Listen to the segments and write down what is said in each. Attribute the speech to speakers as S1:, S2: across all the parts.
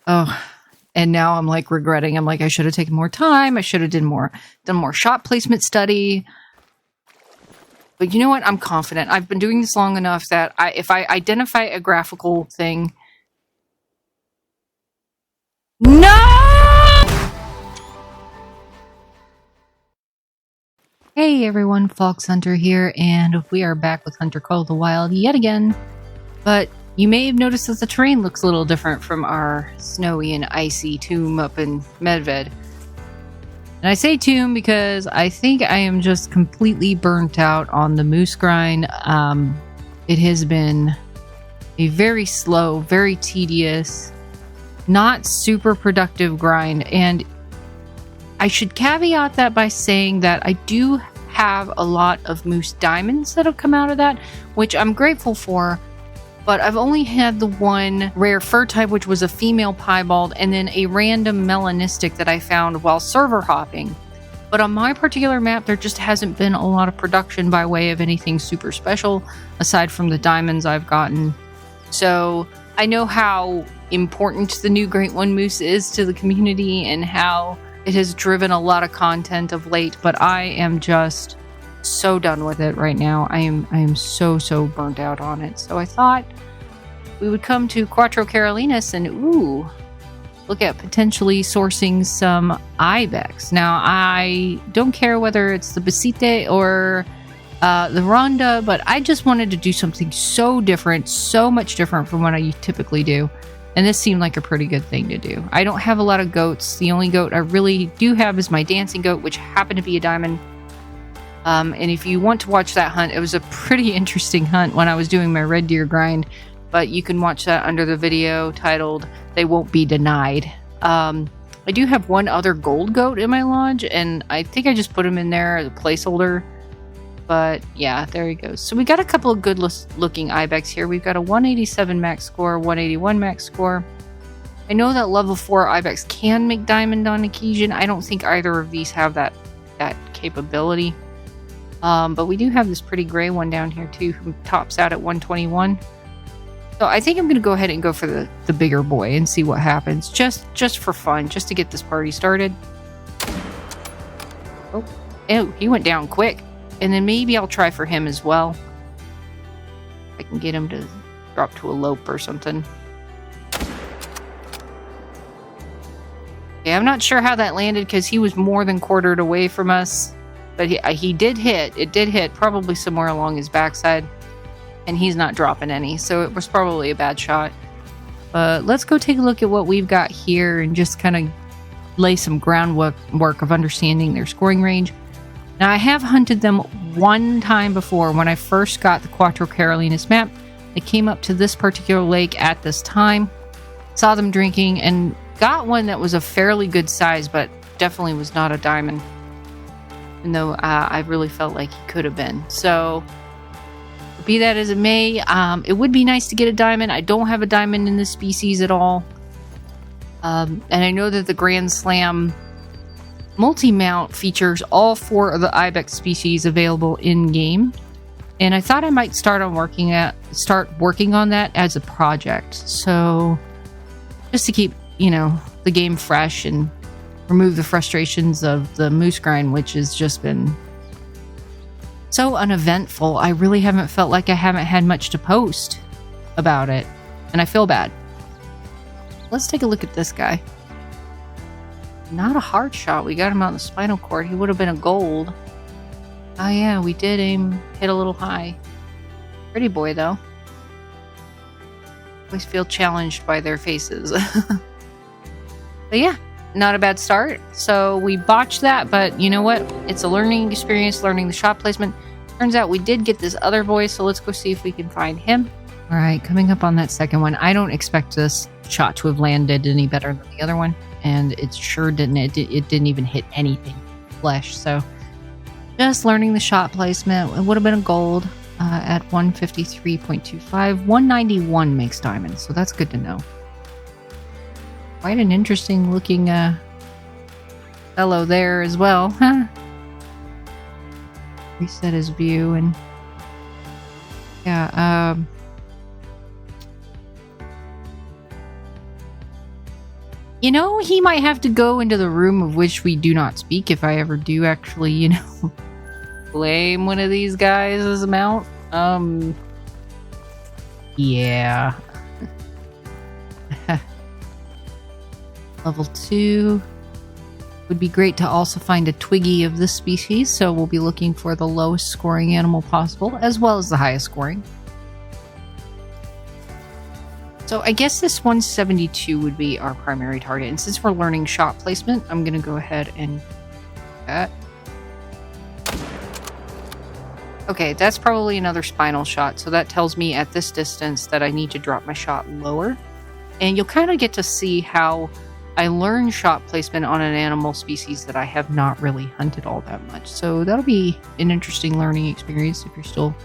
S1: Oh, and now I'm like regretting. I'm like, I should have taken more time. I should have done more shot placement study. But you know what? I'm confident. I've been doing this long enough that if I identify a graphical thing... No! Hey everyone, Fox Hunter here, and we are back with Hunter Call of the Wild yet again. But you may have noticed that the terrain looks a little different from our snowy and icy tomb up in Medved. And I say tomb because I think I am just completely burnt out on the moose grind. It has been a very slow, very tedious, not super productive grind, and I should caveat that by saying that I do have a lot of moose diamonds that have come out of that, which I'm grateful for, but I've only had the one rare fur type, which was a female piebald, and then a random melanistic that I found while server hopping. But on my particular map, there just hasn't been a lot of production by way of anything super special, aside from the diamonds I've gotten. So I know how important the new Great One Moose is to the community and how it has driven a lot of content of late, but I am just so done with it right now. I am so burnt out on it. So I thought we would come to Quattro Carolinas and look at potentially sourcing some Ibex. Now, I don't care whether it's the Besite or the Ronda, but I just wanted to do something so different, so much different from what I typically do. And this seemed like a pretty good thing to do. I don't have a lot of goats. The only goat I really do have is my dancing goat, which happened to be a diamond. And if you want to watch that hunt, it was a pretty interesting hunt when I was doing my red deer grind. But you can watch that under the video titled, They Won't Be Denied. I do have one other gold goat in my lodge, and I think I just put him in there as a placeholder. But yeah, there he goes. So we got a couple of good looking Ibex here. We've got a 187 max score, 181 max score. I know that level 4 Ibex can make diamond on occasion. I don't think either of these have that capability. But we do have this pretty gray one down here too, who tops out at 121. So I think I'm going to go ahead and go for the bigger boy and see what happens. Just for fun, just to get this party started. Oh, ew, he went down quick. And then maybe I'll try for him as well. I can get him to drop to a lope or something. Yeah, I'm not sure how that landed because he was more than quartered away from us. But he did hit. It did hit probably somewhere along his backside. And he's not dropping any. So it was probably a bad shot. But let's go take a look at what we've got here and just kind of lay some groundwork of understanding their scoring range. Now, I have hunted them one time before when I first got the Quattro Carolinas map. I came up to this particular lake at this time, saw them drinking, and got one that was a fairly good size, but definitely was not a diamond. Even though I really felt like he could have been. So, be that as it may, it would be nice to get a diamond. I don't have a diamond in this species at all. And I know that the Grand Slam multi-mount features all 4 of the Ibex species available in-game, and I thought I might start working on that as a project. So just to keep, the game fresh and remove the frustrations of the moose grind, which has just been so uneventful. I really haven't felt like I haven't had much to post about it, and I feel bad. Let's take a look at this guy. Not a hard shot. We got him out in the spinal cord. He would have been a gold. Oh yeah, we did hit a little high. Pretty boy though. Always feel challenged by their faces. But yeah, not a bad start. So we botched that, but you know what? It's a learning experience, learning the shot placement. Turns out we did get this other boy, so let's go see if we can find him. All right, coming up on that second one. I don't expect this shot to have landed any better than the other one. And it sure didn't. It didn't even hit anything flesh. So just learning the shot placement. It would have been a gold at 153.25. 191 makes diamonds. So that's good to know. Quite an interesting looking fellow there as well. Huh? Reset his view and yeah. You know, he might have to go into the room of which we do not speak if I ever do actually, you know, blame one of these guys as a mount. Yeah. Level 2. Would be great to also find a Twiggy of this species, so we'll be looking for the lowest scoring animal possible, as well as the highest scoring. So I guess this 172 would be our primary target, and since we're learning shot placement, I'm going to go ahead and do that. Okay, that's probably another spinal shot, so that tells me at this distance that I need to drop my shot lower. And you'll kind of get to see how I learn shot placement on an animal species that I have not really hunted all that much. So that'll be an interesting learning experience if you're still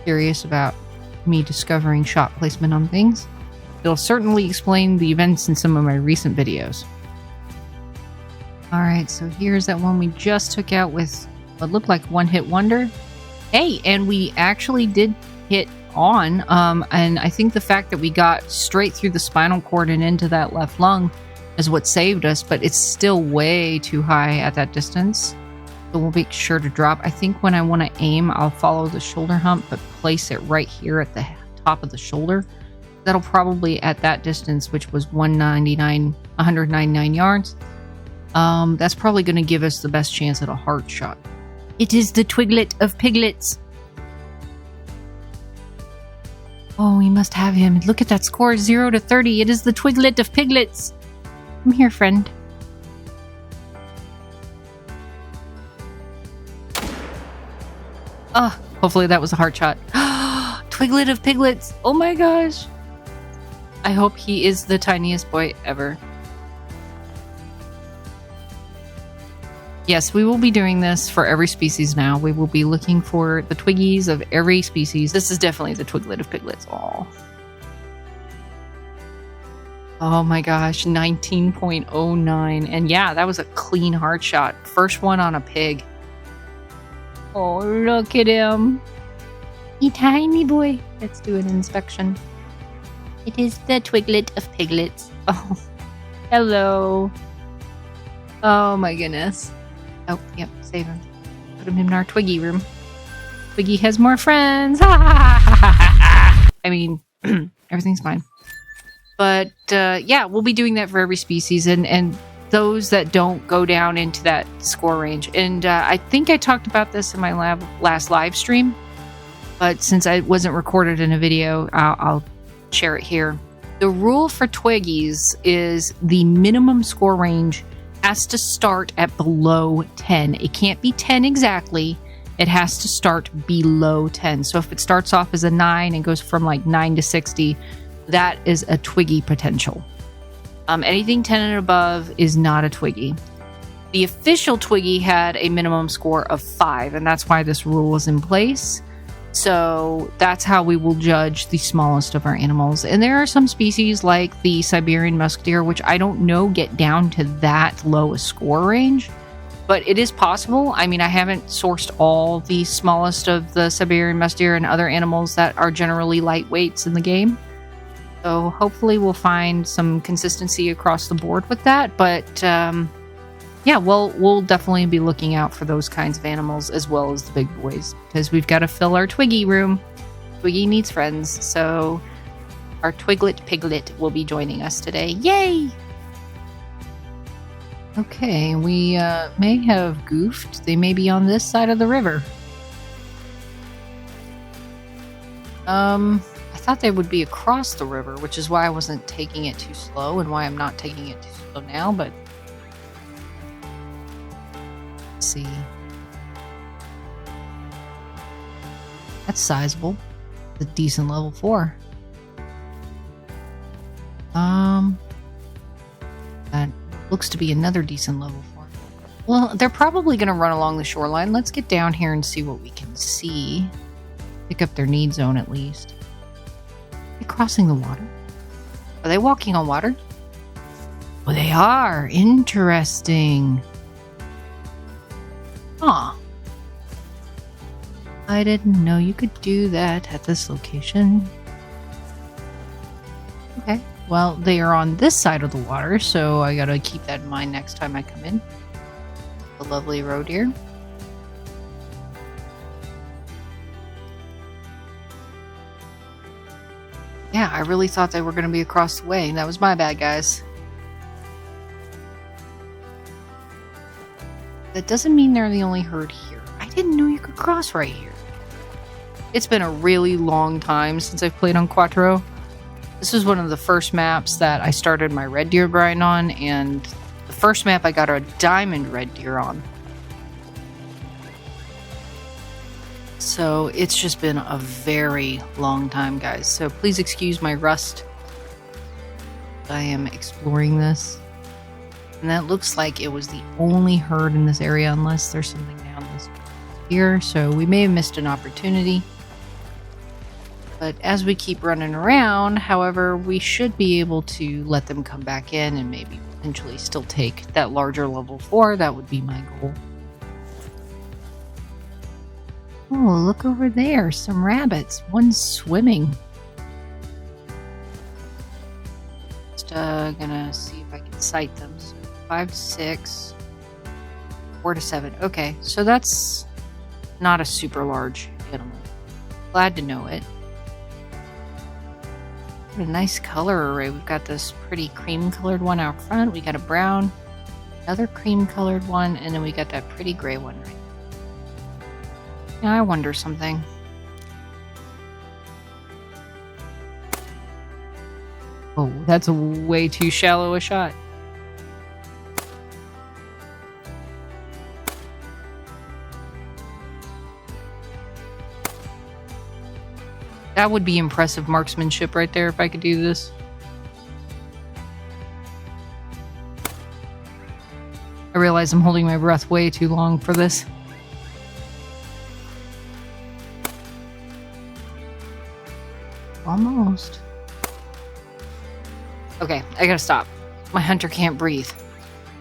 S1: curious about me discovering shot placement on things. It'll certainly explain the events in some of my recent videos. Alright, so here's that one we just took out with what looked like one hit wonder. Hey, and we actually did hit on, and I think the fact that we got straight through the spinal cord and into that left lung is what saved us, but it's still way too high at that distance. So we'll make sure to drop. I think when I want to aim, I'll follow the shoulder hump, but place it right here at the top of the shoulder. That'll probably, at that distance, which was 199 yards, that's probably going to give us the best chance at a hard shot. It is the Twiglet of piglets. Oh, we must have him. Look at that score, 0 to 30. It is the Twiglet of piglets. Come here, friend. Oh, hopefully that was a hard shot. Twiglet of piglets. Oh my gosh. I hope he is the tiniest boy ever. Yes, we will be doing this for every species now. We will be looking for the Twiggies of every species. This is definitely the Twiglet of piglets. Aw. Oh my gosh, 19.09. And yeah, that was a clean hard shot. First one on a pig. Oh, look at him. You tiny boy. Let's do an inspection. It is the Twiglet of piglets. Oh, hello. Oh my goodness. Oh, yep, save him. Put him in our Twiggy room. Twiggy has more friends. I mean, everything's fine. But yeah, we'll be doing that for every species, and those that don't go down into that score range. And I think I talked about this in my last live stream, but since it wasn't recorded in a video, I'll share it here. The rule for Twiggies is the minimum score range has to start at below 10. It can't be 10 exactly. It has to start below 10. So if it starts off as a 9 and goes from like 9 to 60, that is a Twiggy potential. Anything 10 and above is not a Twiggy. The official Twiggy had a minimum score of 5, and that's why this rule is in place. So that's how we will judge the smallest of our animals. And there are some species like the Siberian musk deer, which I don't know get down to that lowest score range, but it is possible. I mean, I haven't sourced all the smallest of the Siberian musk deer and other animals that are generally lightweights in the game. So hopefully we'll find some consistency across the board with that. But yeah, we'll definitely be looking out for those kinds of animals as well as the big boys, because we've got to fill our Twiggy room. Twiggy needs friends, so our Twiglet piglet will be joining us today. Yay! Okay, we may have goofed. They may be on this side of the river. I thought they would be across the river, which is why I wasn't taking it too slow and why I'm not taking it too slow now, but let's see. That's sizable. It's a decent level 4. That looks to be another decent level 4. Well, they're probably going to run along the shoreline. Let's get down here and see what we can see. Pick up their need zone at least. Are they crossing the water? Are they walking on water? Well, they are. Interesting. Huh. I didn't know you could do that at this location. Okay. well, they are on this side of the water, so I gotta keep that in mind next time I come in. The lovely roe deer. Yeah, I really thought they were gonna be across the way. That was my bad, guys. That doesn't mean they're the only herd here. I didn't know you could cross right here. It's been a really long time since I've played on cotw. This was one of the first maps that I started my red deer grind on, and the first map I got a diamond red deer on. So it's just been a very long time, guys. So please excuse my rust. I am exploring this. And that looks like it was the only herd in this area, unless there's something down this here. So we may have missed an opportunity. But as we keep running around, however, we should be able to let them come back in and maybe potentially still take that larger level 4. That would be my goal. Oh, look over there. Some rabbits. One's swimming. Just gonna see if I can sight them. So 5 to 6. 4 to 7. Okay, so that's not a super large animal. Glad to know it. What a nice color array. We've got this pretty cream colored one out front. We got a brown, another cream colored one, and then we got that pretty gray one right. Now I wonder something. Oh, that's a way too shallow a shot. That would be impressive marksmanship right there if I could do this. I realize I'm holding my breath way too long for this. Almost. Okay, I gotta stop. My hunter can't breathe.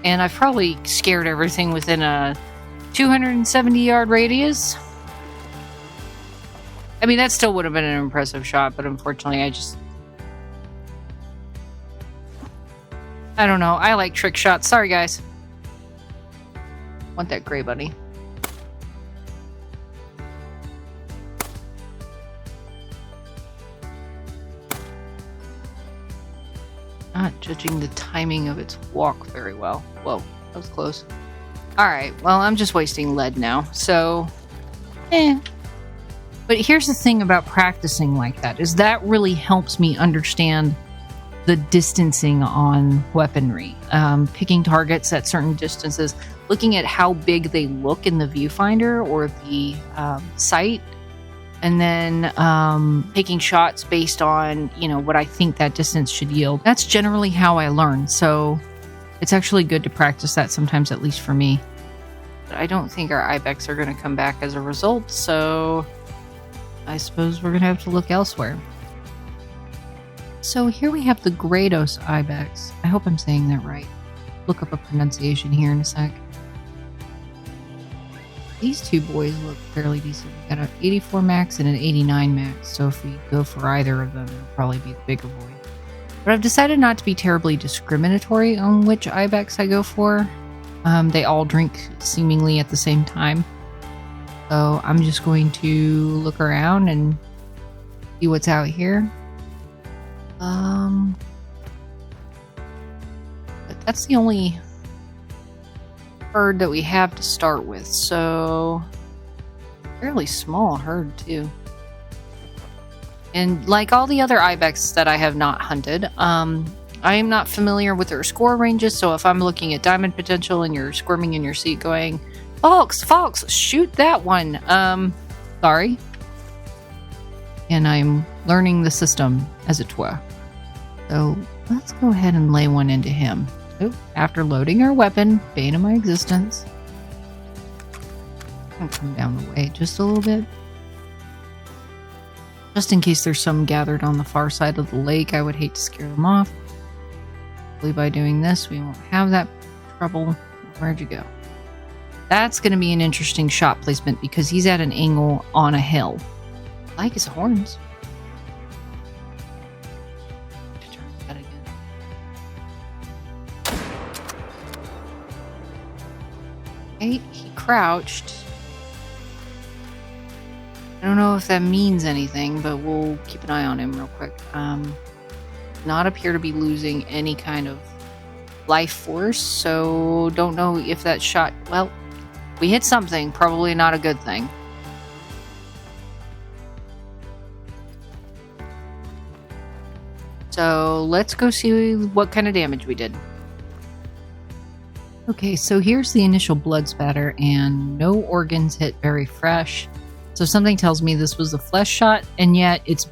S1: And I've probably scared everything within a 270-yard radius. I mean, that still would have been an impressive shot, but unfortunately I don't know. I like trick shots. Sorry, guys. Want that gray bunny. Not judging the timing of its walk very well. Whoa, that was close. Alright, well, I'm just wasting lead now, so... But here's the thing about practicing like that, is that really helps me understand the distancing on weaponry. Picking targets at certain distances, looking at how big they look in the viewfinder or the sight, and then taking shots based on, you know, what I think that distance should yield. That's generally how I learn, so it's actually good to practice that sometimes, at least for me. But I don't think our Ibex are going to come back as a result, so I suppose we're going to have to look elsewhere. So here we have the Gredos Ibex. I hope I'm saying that right. Look up a pronunciation here in a sec. These two boys look fairly decent. We got an 84 max and an 89 max, so if we go for either of them, it'll probably be the bigger boy. But I've decided not to be terribly discriminatory on which Ibex I go for. They all drink seemingly at the same time. So I'm just going to look around and see what's out here. But that's the only herd that we have to start with, so fairly small herd too. And like all the other Ibex that I have not hunted, I am not familiar with their score ranges, so if I'm looking at diamond potential and you're squirming in your seat going, Fox, shoot that one. Sorry. And I'm learning the system as it were. So let's go ahead and lay one into him. Oh, after loading our weapon, bane of my existence. I'm gonna come down the way just a little bit. Just in case there's some gathered on the far side of the lake, I would hate to scare them off. Hopefully by doing this, we won't have that trouble. Where'd you go? That's going to be an interesting shot placement because he's at an angle on a hill. I like his horns. Turn that again. Okay, he crouched. I don't know if that means anything, but we'll keep an eye on him real quick. Not appear to be losing any kind of life force, so don't know if that shot... Well, we hit something, probably not a good thing. So let's go see what kind of damage we did. Okay, so here's the initial blood spatter, and no organs hit, very fresh. So something tells me this was a flesh shot, and yet it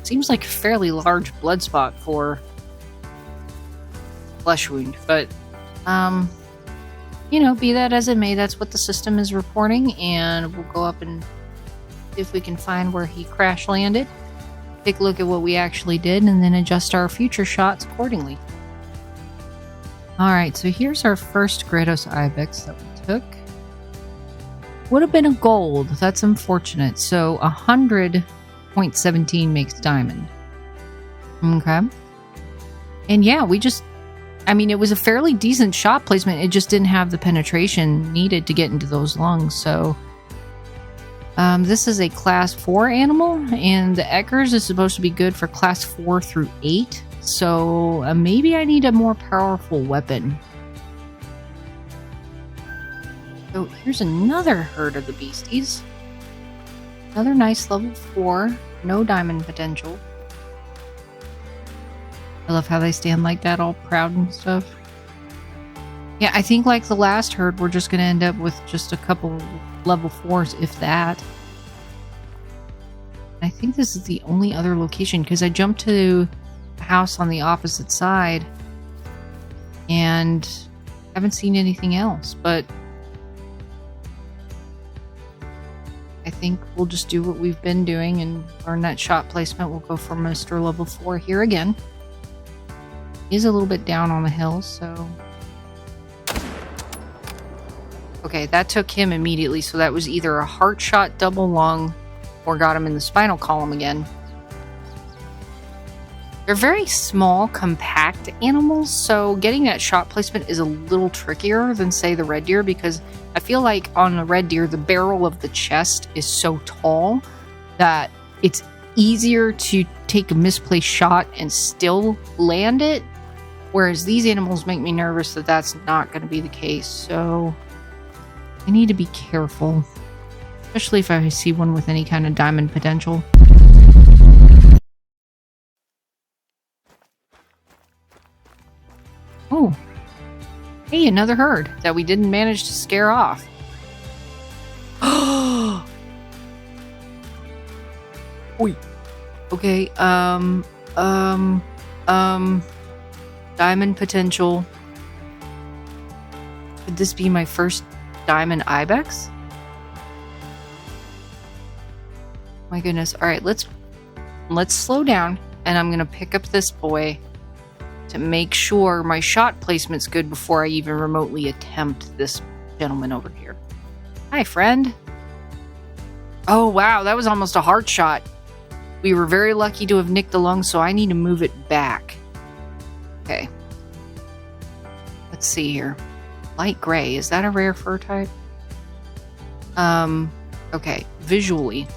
S1: seems like a fairly large blood spot for flesh wound. But, you know, be that as it may, that's what the system is reporting, and we'll go up and see if we can find where he crash landed. Take a look at what we actually did, and then adjust our future shots accordingly. Alright, so here's our first Gredos Ibex that we took. Would have been a gold. That's unfortunate. So 100.17 makes diamond. Okay. And yeah, we just... I mean, it was a fairly decent shot placement. It just didn't have the penetration needed to get into those lungs, so... this is a class 4 animal, and the Eckers is supposed to be good for class 4 through 8. So maybe I need a more powerful weapon. So here's another herd of the beasties. Another nice level 4. No diamond potential. I love how they stand like that, all proud and stuff. Yeah, I think like the last herd, we're just going to end up with just a couple level 4s, if that. I think this is the only other location, because I jumped to a house on the opposite side and haven't seen anything else, but I think we'll just do what we've been doing and learn that shot placement. We'll go for Mr. Level 4 here again. He's a little bit down on the hill, so... Okay, that took him immediately, so that was either a heart shot double lung or got him in the spinal column again. They're very small, compact animals, so getting that shot placement is a little trickier than, say, the red deer, because I feel like on the red deer, the barrel of the chest is so tall that it's easier to take a misplaced shot and still land it, whereas these animals make me nervous that that's not going to be the case, so I need to be careful, especially if I see one with any kind of diamond potential. Oh, hey, another herd that we didn't manage to scare off. Oi. Okay, diamond potential. Could this be my first diamond ibex? My goodness. All right, let's slow down, and I'm gonna pick up this boy to make sure my shot placement's good before I even remotely attempt this gentleman over here. Hi, friend. Oh, wow, that was almost a heart shot. We were very lucky to have nicked the lung, so I need to move it back. Okay. Let's see here. Light gray, is that a rare fur type? Okay, visually.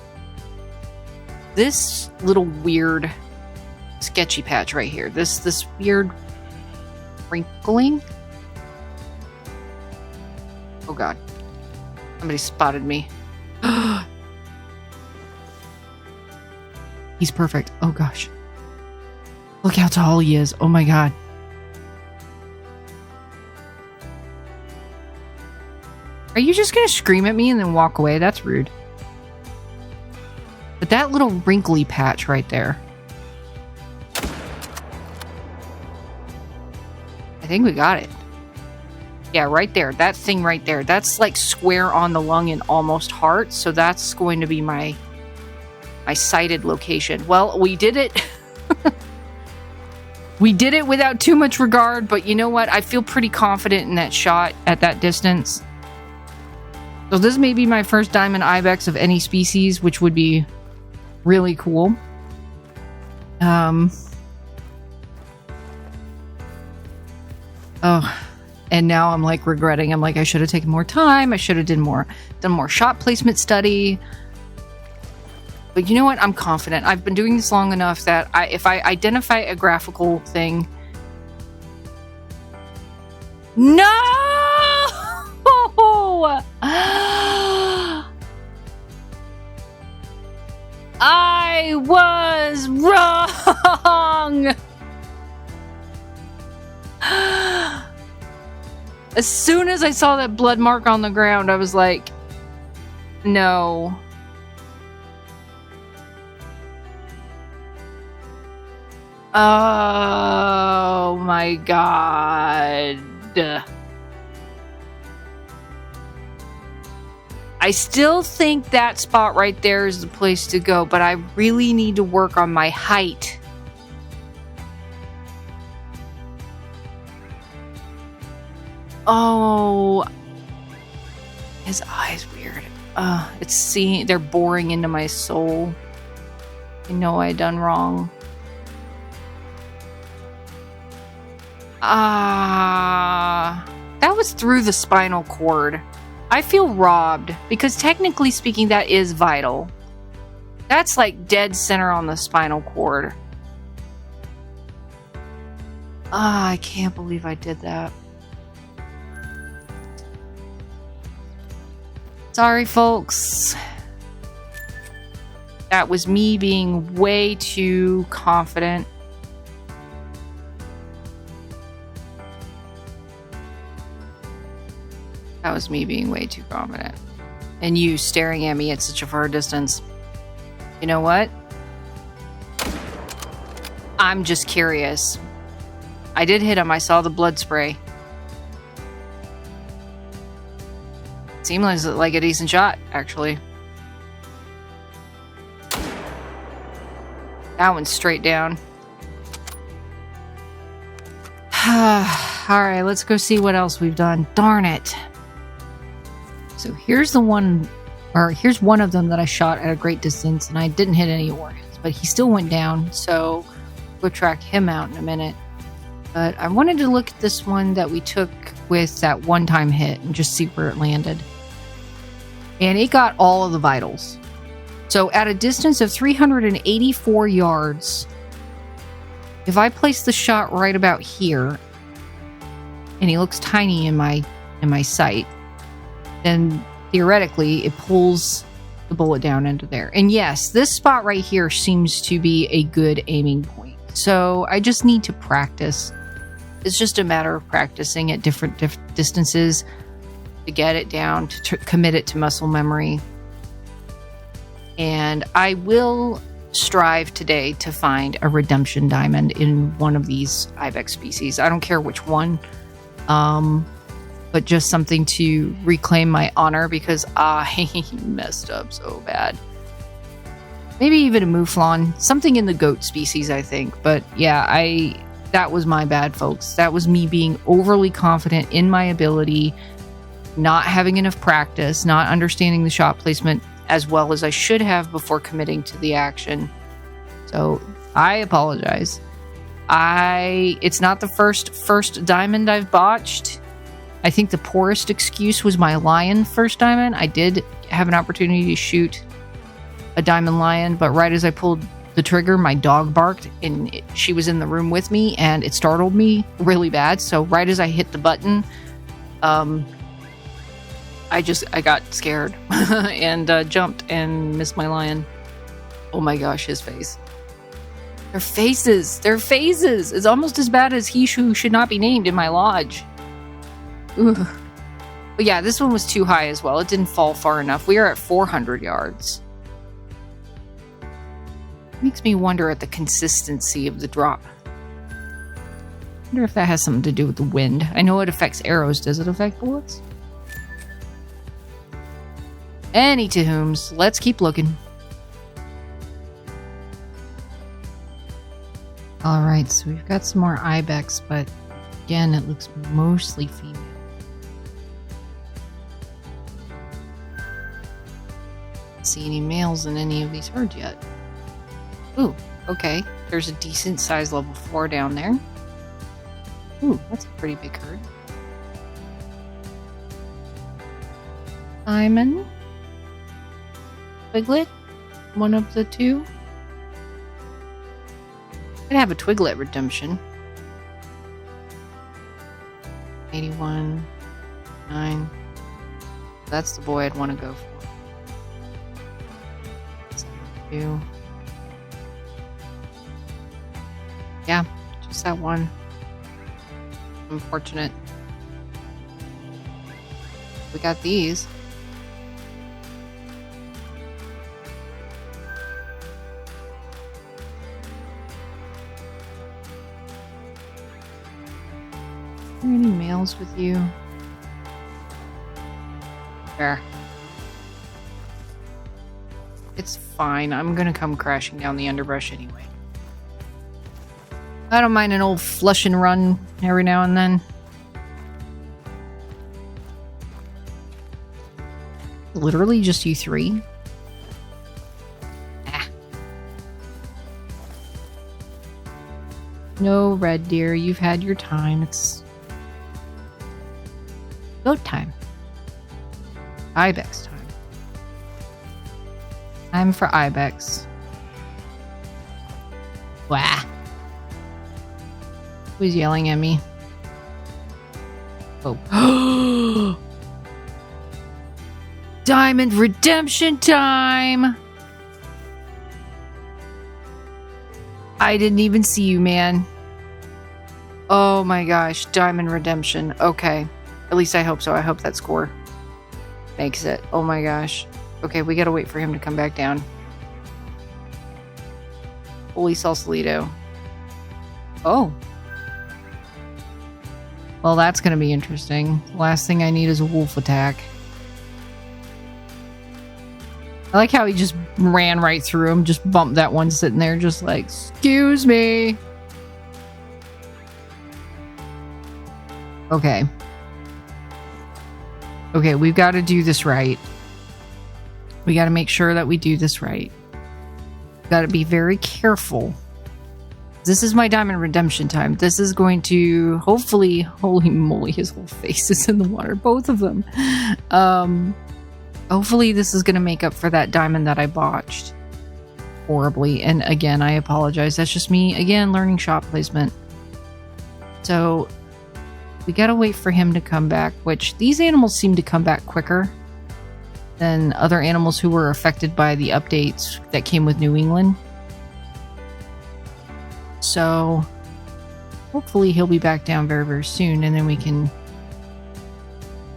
S1: This little weird sketchy patch right here. This weird wrinkling. Oh god. Somebody spotted me. He's perfect. Oh gosh. Look how tall he is. Oh my god. Are you just gonna scream at me and then walk away? That's rude. But that little wrinkly patch right there. I think we got it. Yeah, right there. That thing right there. That's like square on the lung and almost heart. So that's going to be my sighted location. Well, we did it. We did it without too much regard. But you know what? I feel pretty confident in that shot at that distance. So this may be my first diamond ibex of any species, which would be really cool. Oh, And now I'm like regretting. I'm like, I should have taken more time. I should have done more shot placement study. But you know what? I'm confident. I've been doing this long enough that if I identify a graphical thing... No! I was wrong! As soon as I saw that blood mark on the ground, I was like, no. Oh my god. I still think that spot right there is the place to go, but I really need to work on my height. Oh, his eyes weird. They're boring into my soul. I know I done wrong. That was through the spinal cord. I feel robbed because technically speaking, that is vital. That's like dead center on the spinal cord. I can't believe I did that. Sorry, folks. That was me being way too confident. That was me being way too confident. And you staring at me at such a far distance. You know what? I'm just curious. I did hit him. I saw the blood spray. Seemed like a decent shot, actually. That one's straight down. Alright, let's go see what else we've done. Darn it. So here's the one, or here's one of them that I shot at a great distance, and I didn't hit any organs, but he still went down, so we'll track him out in a minute. But I wanted to look at this one that we took with that one-time hit and just see where it landed. And it got all of the vitals. So at a distance of 384 yards, if I place the shot right about here, and he looks tiny in my sight, then theoretically it pulls the bullet down into there. And yes, this spot right here seems to be a good aiming point. So I just need to practice. It's just a matter of practicing at different distances to get it down, to commit it to muscle memory. And I will strive today to find a redemption diamond in one of these Ibex species. I don't care which one. But just something to reclaim my honor because I messed up so bad. Maybe even a mouflon, something in the goat species, I think. But yeah, that was my bad, folks. That was me being overly confident in my ability, not having enough practice, not understanding the shot placement as well as I should have before committing to the action. So I apologize. It's not the first diamond I've botched. I think the poorest excuse was my lion first diamond. I did have an opportunity to shoot a diamond lion, but right as I pulled the trigger, my dog barked, and she was in the room with me, and it startled me really bad. So right as I hit the button, I got scared and jumped and missed my lion. Oh my gosh, his face. Their faces. It's almost as bad as he who should not be named in my lodge. Ooh. But yeah, this one was too high as well. It didn't fall far enough. We are at 400 yards. Makes me wonder at the consistency of the drop. Wonder if that has something to do with the wind. I know it affects arrows. Does it affect bullets? Any to whom's. Let's keep looking. Alright, so we've got some more Ibex, but again, it looks mostly female. See any males in any of these herds yet. Ooh, okay. There's a decent size level 4 down there. Ooh, that's a pretty big herd. Simon? Twiglet? One of the two? I'd have a Twiglet redemption. 81, 9. That's the boy I'd want to go for. 72. Yeah, just that one. Unfortunate. We got these. Are there any males with you? There. It's fine. I'm gonna come crashing down the underbrush anyway. I don't mind an old flush and run every now and then. Literally just you three? Ah. No, Red Deer, you've had your time. It's goat time. Ibex time. Time for Ibex. Wah. Who's yelling at me? Oh. Diamond redemption time! I didn't even see you, man. Oh my gosh, diamond redemption. Okay. At least I hope so. I hope that score makes it. Oh my gosh. Okay, we gotta wait for him to come back down. Holy Sausalito. Oh. Well, that's gonna be interesting. Last thing I need is a wolf attack. I like how he just ran right through him, just bumped that one sitting there, just like, excuse me. Okay. Okay, we've got to do this right. We got to make sure that we do this right. Got to be very careful. This is my diamond redemption time. This is going to hopefully, holy moly, his whole face is in the water, both of them. Hopefully this is going to make up for that diamond that I botched horribly. And again, I apologize. That's just me, again, learning shot placement. So we got to wait for him to come back, which these animals seem to come back quicker than other animals who were affected by the updates that came with New England. So hopefully he'll be back down very, very soon, and then we can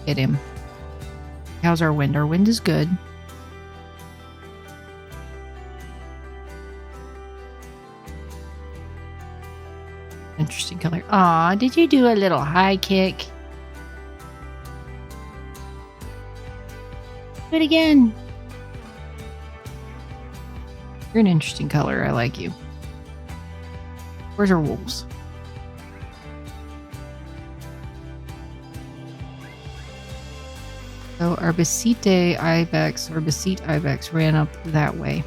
S1: get him. How's our wind? Our wind is good. Interesting color. Aw, did you do a little high kick? Do it again. You're an interesting color. I like you. Where's our wolves? So our botched Ibex ran up that way.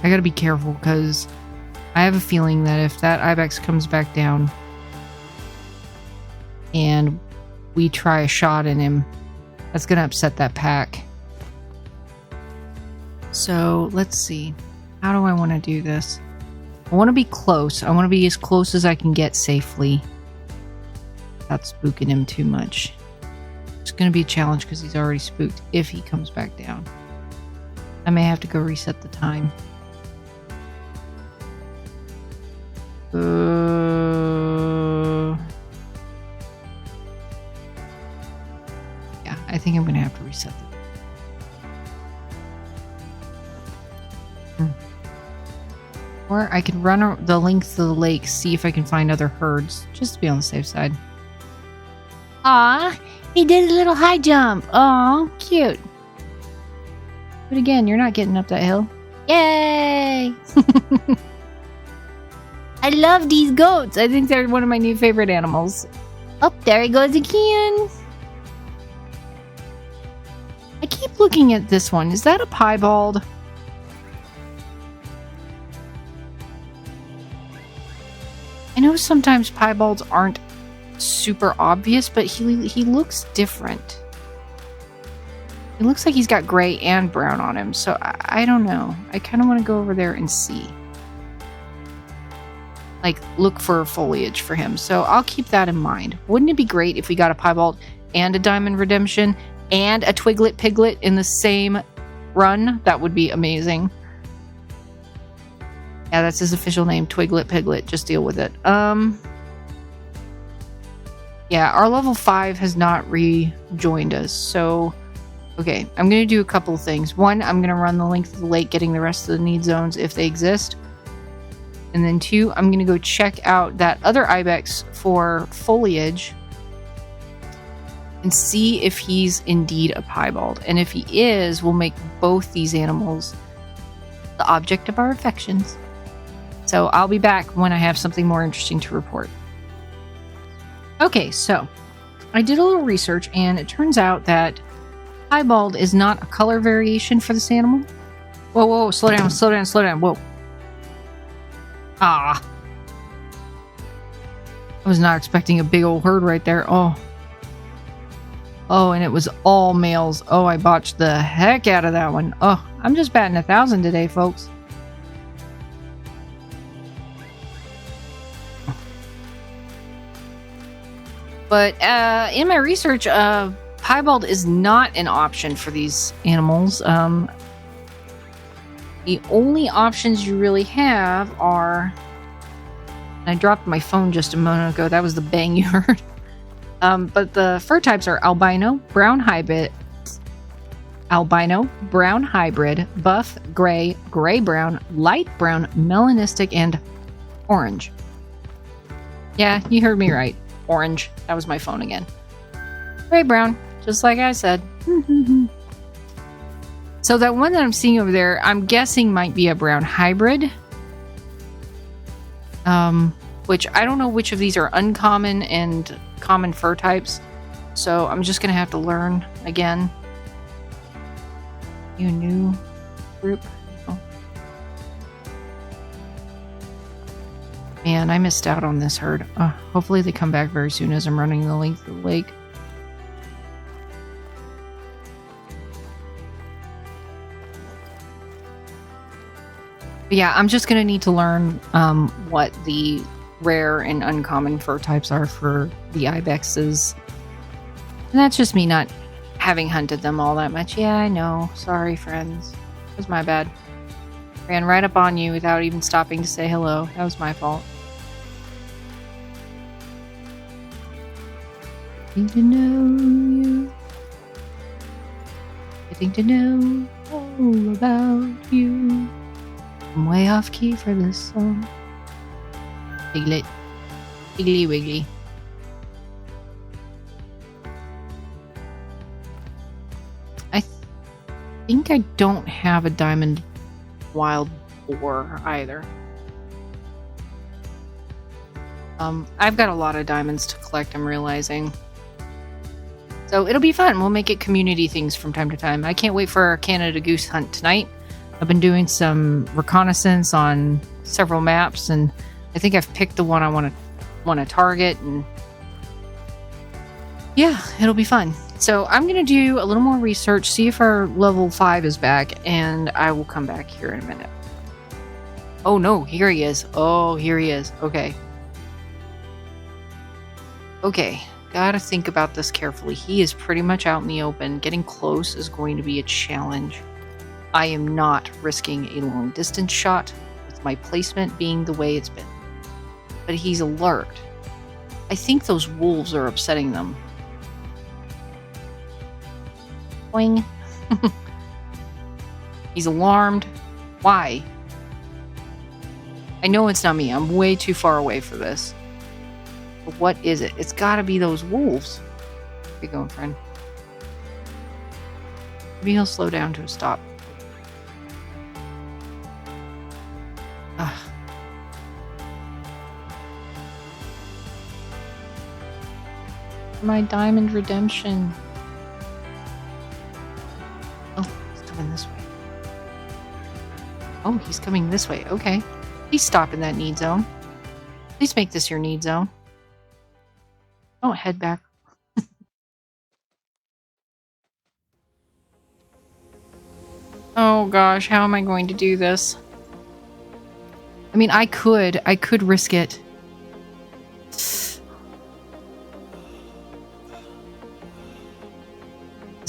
S1: I gotta be careful because I have a feeling that if that Ibex comes back down and we try a shot in him, that's gonna upset that pack. So let's see. How do I want to do this? I want to be close. I want to be as close as I can get safely. Without spooking him too much. It's going to be a challenge because he's already spooked if he comes back down. I may have to go reset the time. Yeah, I think I'm going to have to reset the time. Or I can run the length of the lake, see if I can find other herds, just to be on the safe side. Aw, he did a little high jump. Aw, cute. But again, you're not getting up that hill. Yay! I love these goats. I think they're one of my new favorite animals. Oh, there he goes again. I keep looking at this one. Is that a piebald? I know sometimes piebalds aren't super obvious, but he looks different. It looks like he's got gray and brown on him, so I don't know. I kind of want to go over there and see. Like, look for foliage for him. So I'll keep that in mind. Wouldn't it be great if we got a piebald and a diamond redemption and a twiglet piglet in the same run? That would be amazing. Yeah, that's his official name, Twiglet Piglet. Just deal with it. Yeah, our level 5 has not rejoined us, so... Okay, I'm going to do a couple of things. One, I'm going to run the length of the lake, getting the rest of the need zones if they exist. And then 2, I'm going to go check out that other Ibex for foliage and see if he's indeed a piebald. And if he is, we'll make both these animals the object of our affections. So I'll be back when I have something more interesting to report. Okay, so I did a little research, and it turns out that piebald is not a color variation for this animal. Whoa, whoa, slow down, slow down, slow down. Whoa. Ah. I was not expecting a big old herd right there. Oh. Oh, and it was all males. Oh, I botched the heck out of that one. Oh, I'm just batting 1,000 today, folks. But in my research, piebald is not an option for these animals. The only options you really have are... I dropped my phone just a moment ago. That was the bang you heard. But the fur types are albino, brown hybrid, buff, gray, gray-brown, light brown, melanistic, and orange. Yeah, you heard me right. Orange. That was my phone again. Gray-brown, just like I said. So that one that I'm seeing over there, I'm guessing might be a brown hybrid. Which I don't know which of these are uncommon and common fur types. So I'm just going to have to learn again. You new group. Oh. Man, I missed out on this herd. Hopefully they come back very soon as I'm running the length of the lake. But yeah, I'm just going to need to learn what the rare and uncommon fur types are for the ibexes. And that's just me not having hunted them all that much. Yeah, I know. Sorry, friends. It was my bad. Ran right up on you without even stopping to say hello. That was my fault. Getting to know you. Getting to know all about you. I'm way off key for this song. Piglet. Piggly wiggly. I think I don't have a diamond wild boar either. I've got a lot of diamonds to collect, I'm realizing. So it'll be fun. We'll make it community things from time to time. I can't wait for our Canada Goose hunt tonight. I've been doing some reconnaissance on several maps, and I think I've picked the one I want to target, and yeah, it'll be fun. So I'm going to do a little more research, see if our level 5 is back, and I will come back here in a minute. Oh no, here he is. Oh, here he is. Okay. Okay, gotta think about this carefully. He is pretty much out in the open. Getting close is going to be a challenge. I am not risking a long distance shot, with my placement being the way it's been. But he's alert. I think those wolves are upsetting them. Boing. He's alarmed. Why? I know it's not me. I'm way too far away for this. But what is it? It's gotta be those wolves. Where you going, friend? Maybe he'll slow down to a stop. Ugh. My diamond redemption. Oh, he's coming this way. Oh, he's coming this way. Okay. He's stopping that need zone. Please make this your need zone. Don't head back. Oh gosh, how am I going to do this? I mean, I could risk it. This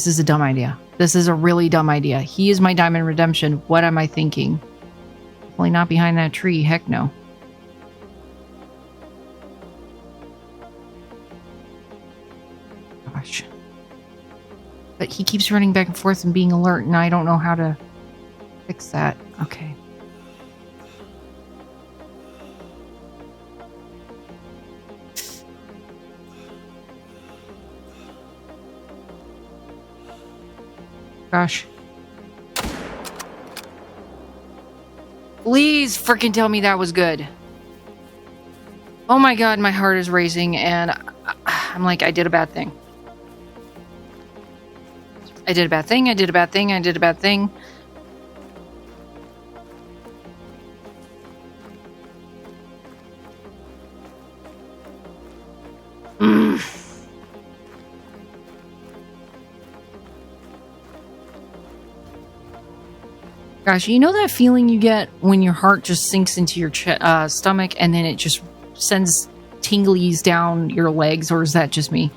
S1: is a dumb idea. This is a really dumb idea. He is my diamond redemption. What am I thinking? Definitely not behind that tree. Heck no. Gosh. But he keeps running back and forth and being alert, and I don't know how to fix that. Okay. Gosh. Please freaking tell me that was good. Oh my god, my heart is racing, and I'm like, I did a bad thing. I did a bad thing, I did a bad thing, I did a bad thing. Gosh, you know that feeling you get when your heart just sinks into your stomach and then it just sends tinglies down your legs, or is that just me?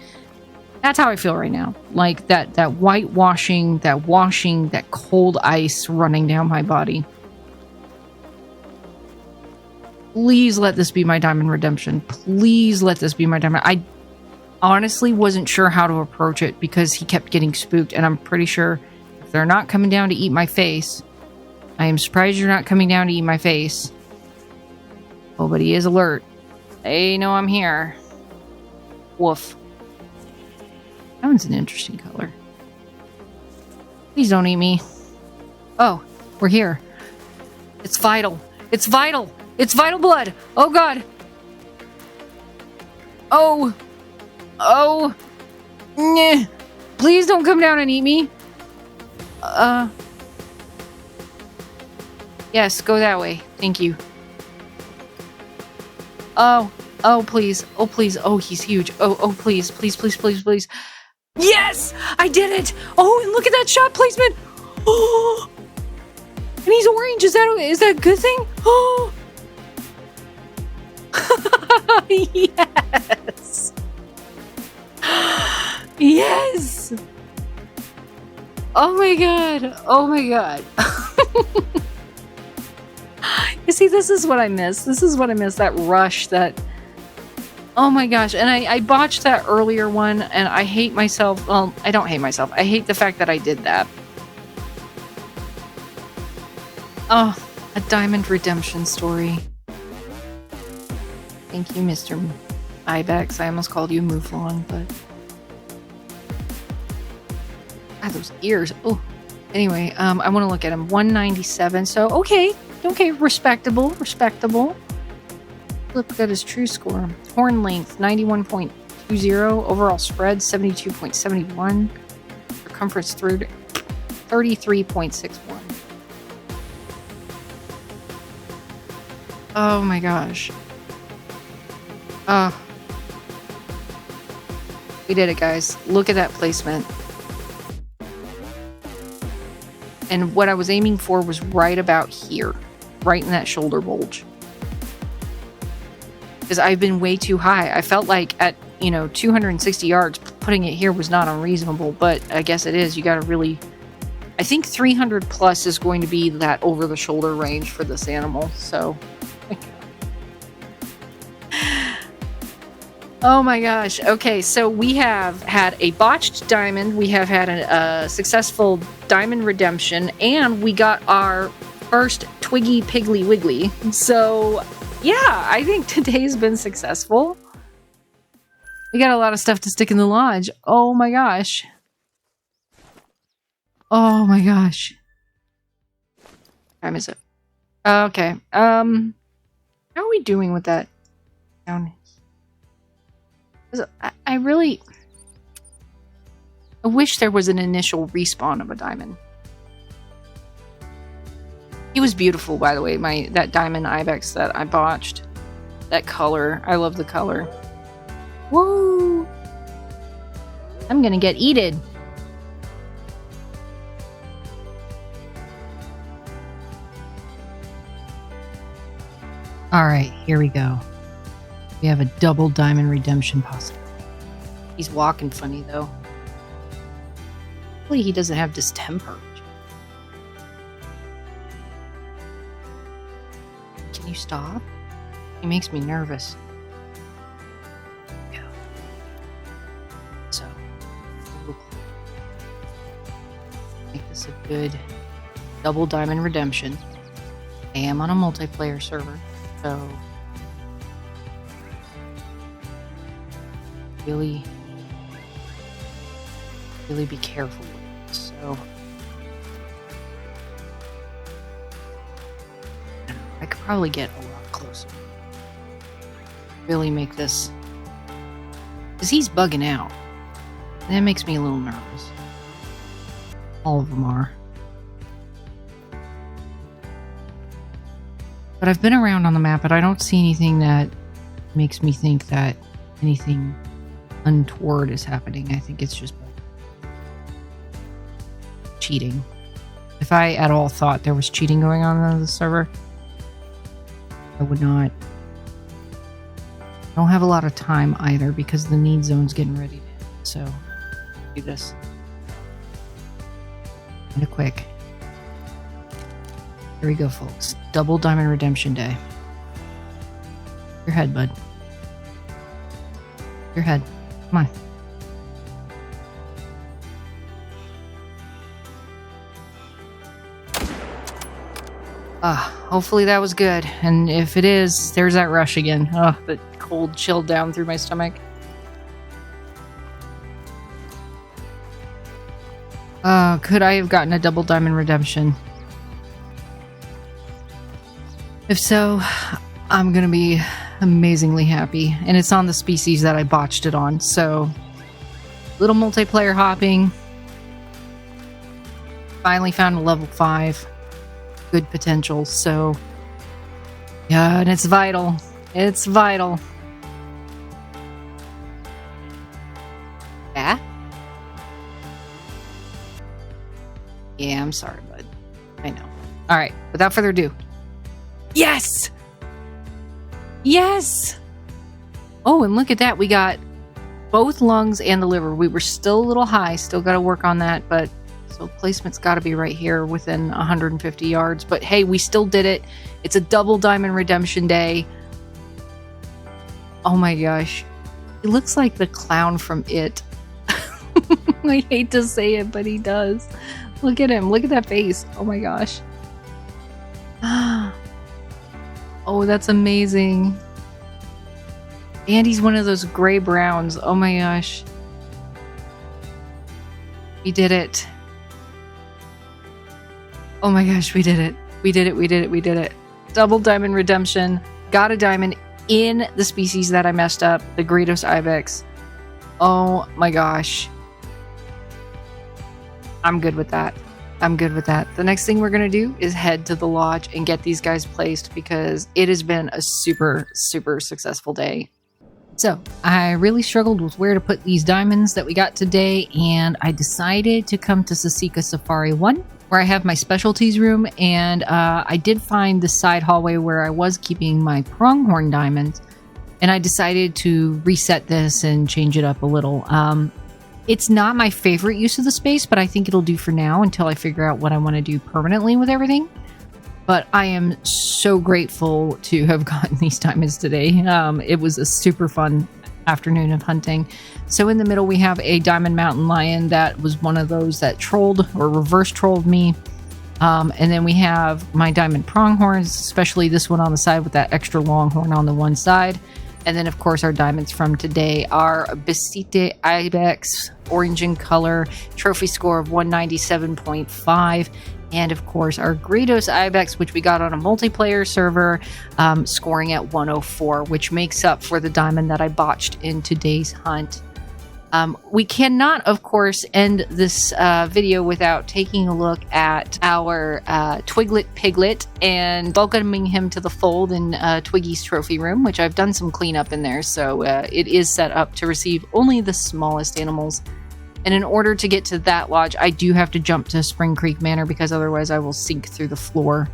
S1: That's how I feel right now. Like that whitewashing, that washing, that cold ice running down my body. Please let this be my diamond redemption. Please let this be my diamond. I honestly wasn't sure how to approach it because he kept getting spooked, and I'm pretty sure if they're not coming down to eat my face... I am surprised you're not coming down to eat my face. Oh, but he is alert. They know I'm here. Woof. That one's an interesting color. Please don't eat me. Oh, we're here. It's vital. It's vital. It's vital blood. Oh, God. Oh. Oh. Nah. Please don't come down and eat me. Yes, go that way. Thank you. Oh. Oh, please. Oh, please. Oh, he's huge. Oh, please. Please, please, please, please. Yes! I did it! Oh, and look at that shot placement! Oh! And he's orange. Is that a good thing? Oh! Yes! Yes! Oh my god. Oh my god. You see, this is what I miss. This is what I miss. That rush, that... Oh my gosh. And I botched that earlier one, and I hate myself. Well, I don't hate myself. I hate the fact that I did that. Oh, a diamond redemption story. Thank you, Mr. Ibex. I almost called you Mouflon, but... Ah, those ears. Oh. Anyway, I want to look at him. 197. So, okay. Okay, respectable. Look at his true score. Horn length, 91.20. Overall spread, 72.71. Circumference through 33.61. Oh my gosh. We did it, guys. Look at that placement. And what I was aiming for was right about here. Right in that shoulder bulge. Because I've been way too high. I felt like at, 260 yards, putting it here was not unreasonable, but I guess it is. You gotta really... I think 300 plus is going to be that over-the-shoulder range for this animal, so... Oh my gosh. Okay, so we have had a botched diamond, we have had a successful diamond redemption, and we got our first Twiggy Piggly Wiggly. So, yeah, I think today's been successful. We got a lot of stuff to stick in the lodge. Oh my gosh. Oh my gosh. What time is it? Okay. How are we doing with that? Down. I wish there was an initial respawn of a diamond. He was beautiful, by the way, that diamond ibex that I botched. That color. I love the color. Woo! I'm gonna get eaten. Alright, here we go. We have a double diamond redemption possible. He's walking funny though. Hopefully he doesn't have distemper. Can you stop? He makes me nervous. Go. So, make this a good double diamond redemption. I am on a multiplayer server, so really be careful with this. So I could probably get a lot closer. Really make this, because he's bugging out. And that makes me a little nervous. All of them are. But I've been around on the map, but I don't see anything that makes me think that anything untoward is happening. I think it's just cheating. If I at all thought there was cheating going on the server, I would not. I don't have a lot of time either because the need zone's getting ready to end. So, do this. Kind of quick. Here we go, folks. Double diamond redemption day. Your head, bud. Your head. Come on. Hopefully that was good. And if it is, there's that rush again. Oh, the cold chill down through my stomach. Could I have gotten a double diamond redemption? If so, I'm gonna be amazingly happy. And it's on the species that I botched it on, so little multiplayer hopping. Finally found a level 5. Good potential, so yeah, and it's vital. It's vital. Yeah? Yeah, I'm sorry, bud. I know. Alright, without further ado. Yes! Yes! Oh, and look at that. We got both lungs and the liver. We were still a little high. Still got to work on that, but so placement's got to be right here within 150 yards. But hey, we still did it. It's a double diamond redemption day. Oh my gosh. He looks like the clown from It. I hate to say it, but he does. Look at him. Look at that face. Oh my gosh. Oh, that's amazing. And he's one of those gray browns. Oh my gosh. We did it. Oh my gosh, we did it. We did it, we did it, we did it. Double diamond redemption. Got a diamond in the species that I messed up. The Gredos Ibex. Oh my gosh. I'm good with that. I'm good with that. The next thing we're going to do is head to the lodge and get these guys placed because it has been a super, super successful day. So I really struggled with where to put these diamonds that we got today, and I decided to come to Sasika Safari 1, where I have my specialties room, and I did find the side hallway where I was keeping my pronghorn diamonds, and I decided to reset this and change it up a little. It's not my favorite use of the space, but I think it'll do for now until I figure out what I want to do permanently with everything. But I am so grateful to have gotten these diamonds today. It was a super fun afternoon of hunting. So in the middle, we have a diamond mountain lion that was one of those that trolled or reverse trolled me. And then we have my diamond pronghorns, especially this one on the side with that extra long horn on the one side. And then, of course, our diamonds from today are Gredos Ibex, orange in color, trophy score of 197.5. And, of course, our Gredos Ibex, which we got on a multiplayer server, scoring at 104, which makes up for the diamond that I botched in today's hunt. We cannot, of course, end this video without taking a look at our Twiglet Piglet and welcoming him to the fold in Twiggy's trophy room, which I've done some cleanup in there, so it is set up to receive only the smallest animals. And in order to get to that lodge, I do have to jump to Spring Creek Manor because otherwise I will sink through the floor.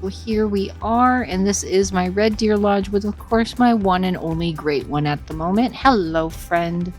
S1: Well, here we are, and this is my Red Deer Lodge with, of course, my one and only great one at the moment. Hello, friend.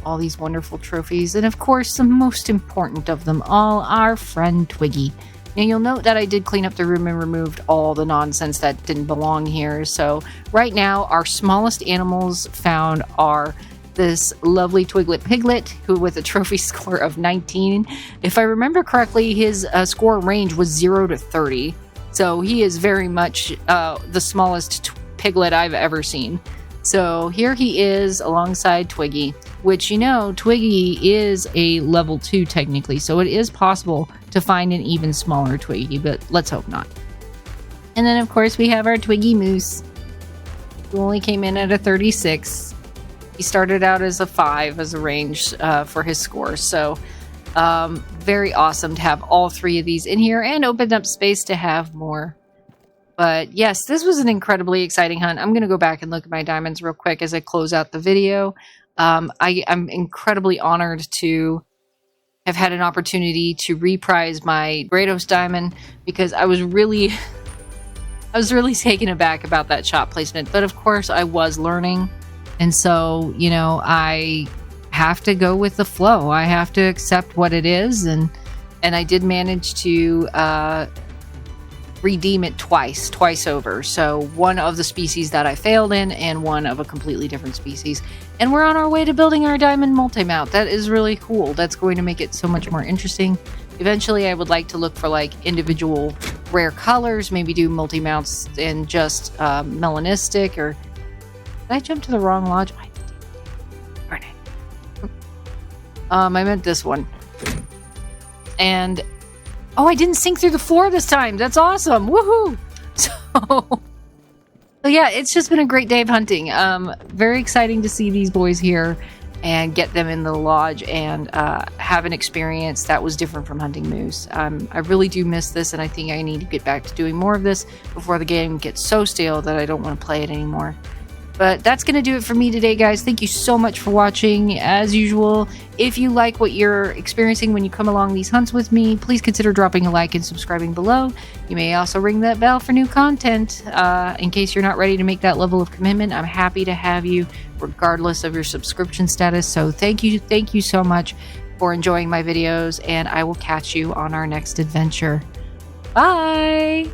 S1: All these wonderful trophies, and of course, the most important of them all, our friend Twiggy. Now, you'll note that I did clean up the room and removed all the nonsense that didn't belong here. So right now, our smallest animals found are this lovely Twiglet Piglet, who with a trophy score of 19. If I remember correctly, his score range was 0 to 30. So he is very much the smallest piglet I've ever seen. So here he is alongside Twiggy, which, you know, Twiggy is a level 2 technically. So it is possible to find an even smaller Twiggy, but let's hope not. And then, of course, we have our Twiggy Moose, who only came in at a 36. He started out as a 5 as a range for his score. So very awesome to have all 3 of these in here and opened up space to have more. But yes, this was an incredibly exciting hunt. I'm going to go back and look at my diamonds real quick as I close out the video. I'm incredibly honored to have had an opportunity to reprise my Gredos diamond because I was really taken aback about that shot placement. But of course, I was learning. And so, you know, I have to go with the flow. I have to accept what it is. And I did manage to redeem it twice over. So one of the species that I failed in and one of a completely different species. And we're on our way to building our diamond multi-mount. That is really cool. That's going to make it so much more interesting. Eventually, I would like to look for like individual rare colors, maybe do multi-mounts in just melanistic or... Did I jump to the wrong lodge? I did. Darn it. I meant this one. And... oh, I didn't sink through the floor this time. That's awesome. Woohoo! So yeah, it's just been a great day of hunting. Very exciting to see these boys here and get them in the lodge and have an experience that was different from hunting moose. I really do miss this, and I think I need to get back to doing more of this before the game gets so stale that I don't want to play it anymore. But that's going to do it for me today, guys. Thank you so much for watching. As usual, if you like what you're experiencing when you come along these hunts with me, please consider dropping a like and subscribing below. You may also ring that bell for new content. In case you're not ready to make that level of commitment, I'm happy to have you regardless of your subscription status. So thank you so much for enjoying my videos, and I will catch you on our next adventure. Bye!